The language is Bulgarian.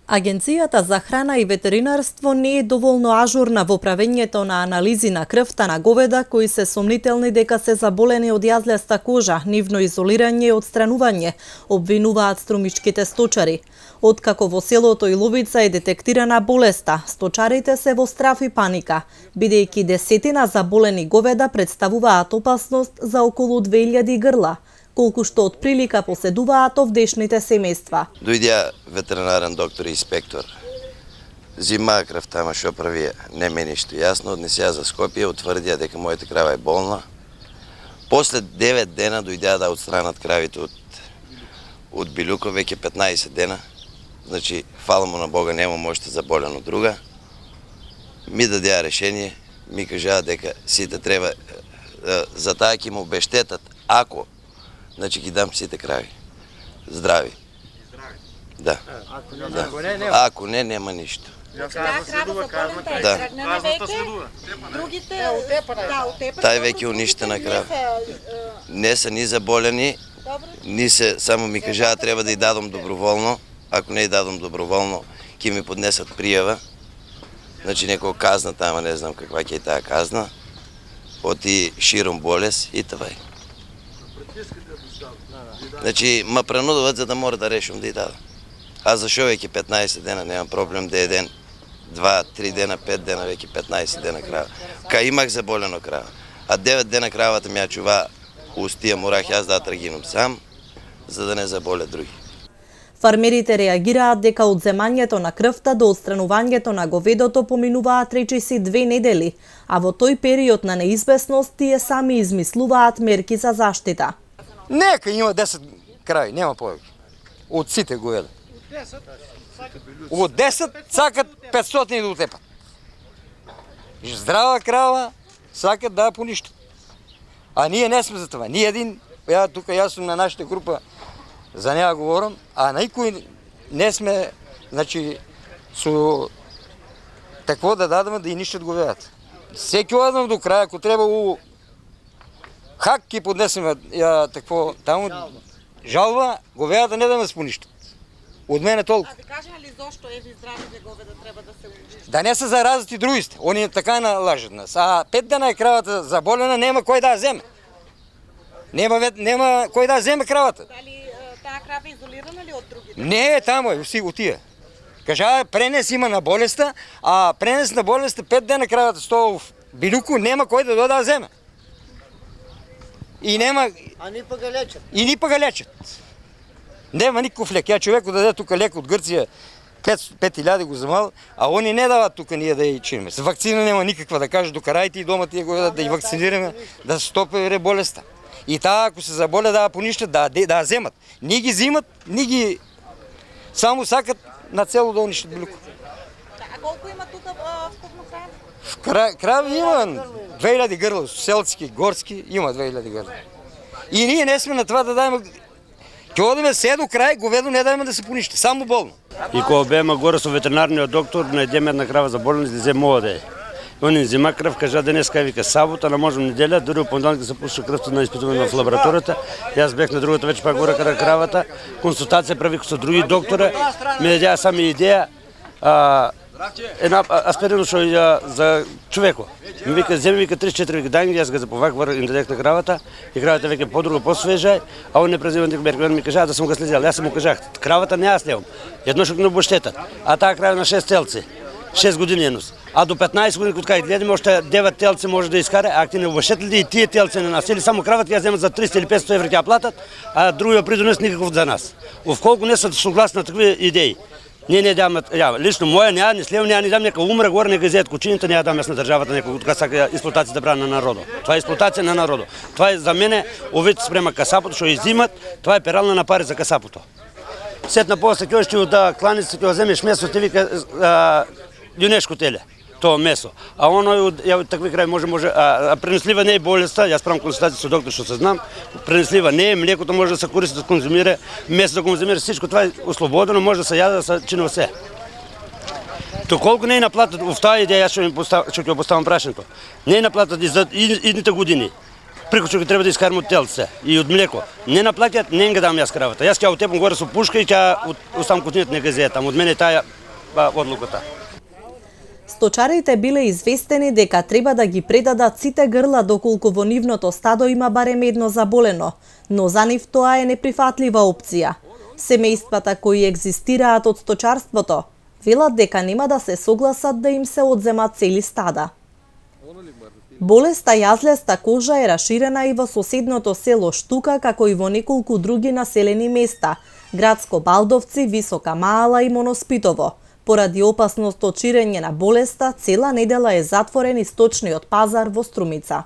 Агенцијата за храна и ветеринарство не е доволно ажурна во правењето на анализи на крвта на говеда кои се сомнителни дека се заболени од јазлеста кожа, нивно изолирање и отстранување, обвинуваат струмичките сточари. Откако во селото Иловица е детектирана болеста, сточарите се во страф и паника, бидејќи десетина заболени говеда представуваат опасност за околу 2000 грла, колку што од прилика поседуваат овдешните семејства. Дојдеа ветеринарен доктор и инспектор. Зимаа крвта, ама што правија? Не ме ништо јасно, однесеа за Скопје, утврдија дека мојата крава е болна. После 9 дена дојдеа да отстранат кравите од Билюко, веќе 15 дена. Значи, фала му на Бога, нема можете заболено друга. Ми дадеа решение, ми кажаа дека сите треба, за таа ќе му обештетат, ако значи ги дам сите крави. Здрави. Да. Ако не, нема ништо. Да. Тај веќе уништена крава. Не се ни заболени, ни се, само ми кажаа треба да ја дадам доброволно. Ако не ја дадам доброволно, ќе ми поднесат пријава. Значи некоја казна тама, не знам каква ќе е таа казна. Оти широм болест и това е. Значи, ма пренудуват за да мора да решам да ја дадам. А зашо веќе 15 дена, немам проблем да е ден, 2, 3 дена, 5 дена, веќе 15 дена крава. Кај имах заболено крава. А 9 дена кравата ми ја чува устија, морах јас да тргинам сам, за да не заболе други. Фармерите реагираат дека од земањето на крвта до отстранувањето на говедото поминуваат речиси 2 недели, а во тој период на неизвестност тие сами измислуваат мерки за заштита. Нека има 10 крави, нема повеќе. Од сите говеда. Од 10 сакат 500 да утепат. Здрава крава сакат да поништат. А ние не сме за това. Ние един, јас сум на нашата група, за неа говорам, а на никој не сме, значи, со такво да дадеме да и ништат говедата. Секи одам до краја, ако треба у хак ќе поднесеме такво таму жалба, говедата не да ме споништат. Од мене толку. А ви кажа ли зошто еви здравите говеда треба да се уништат? Да не се заразат и другите. Они така налажат нас. А 5 дена е кравата заболена, нема кој да ја земе. Нема кој да ја земе кравата. Дали таа крава е изолирана ли од другите? Не е тамо, е си отие. Кажа, пренес има на болеста, а пренес на болеста 5 дена кравата стоа в Билюко, нема кој да дојде да ја земе. И нема... А ни па га лечат. И ни па га лечат. Нема никаков лек. Ја човекот даде тука лек од Грција, 5000 го замал, а они не дават тука ние да ја чиниме. С вакцина нема никаква да кажат, докарајте и дома тие го да ја вакцинираме, да стопе болеста. И таа, ако се заболе, да ја поништат, да ја земат. Ни ги зимат, ни ги... Само сакат на цело да уништат Билюко. А колку има тука вкупно крави? Крави има 2000 грла, селски, горски, има 2000 грла. И ние не сме на това да дајме... Ќе одиме се до крај, говедо не дајме да се поништи, само болно. И кога беме горе со ветеринарниот доктор, најдеме една крава за болест, да зема оде. Они зема крв, кажа денеска вика сабота, не можем неделя, дури во понеделник се пуша крвта на испитување в лабораторијата. Јас бех на другата вече пак горе каде кравата, консултација правих со други доктори, ми дадеа сами идеја, една аспирин што за човеко. Ми вика, земи вика 34 вика дај, јас го заповаквар им дадех на кравата и кравата веќе подруго посвежа, а он не презиван дека мерки, ми кажа да сум го следел. Јас му кажах, кравата не ја следам. Едношок не обоштетат, а таа крава на 6 телци. 6 години енус. А до 15 години, кога гледаме, още 9 телци може да изкара, а ти не обошетли и тие телци на нас. Или само кравата ја земат за 300 или 500 евро ќе платат, а другиот придонес никаков за нас. Овколку не се согласни на такви идеи. Не дам, лично моја не слев, не дам, нека умре горе, нека изедат кучините, не дам јас на државата, некој тука сака експлоатација да прави на народот. Това е експлоатација на народот. Това е за мене овите спрема касапото што изимат, това е перална на пари за касапото. Сетна после ќе още од кланица ќе земеш месо, ти вика јунешко теле, тоа месо. А оно од такви крај може, пренослива не е болеста, јас правам консултација со доктор што се знам, пренослива не е, млекото може да се користи да конзумира, месо да конзумира, всичко това е ослободено, може да се јаде, да се чинува се. То колку не е наплатат, в таа идеја што ќе поставам прашањето, не е наплатат и за идните години. Преку што ќе треба да искарам од телце и од млеко. Не наплаќаат, не ги дам јас кравата. Јас ќе отепам горе со пушка и ќе оставам кутината не газеја таму. Од мене таа одлуката. Сточарите биле известени дека треба да ги предадат сите грла доколку во нивното стадо има барем едно заболено, но за нив тоа е неприфатлива опција. Семејствата кои екзистираат од сточарството велат дека нема да се согласат да им се одземат цели стада. Болеста јазлеста кожа е раширена и во соседното село Штука, како и во неколку други населени места, Градско Балдовци, Висока Маала и Моноспитово. Поради опасност од ширење на болеста, цела недела е затворен и сточниот пазар во Струмица.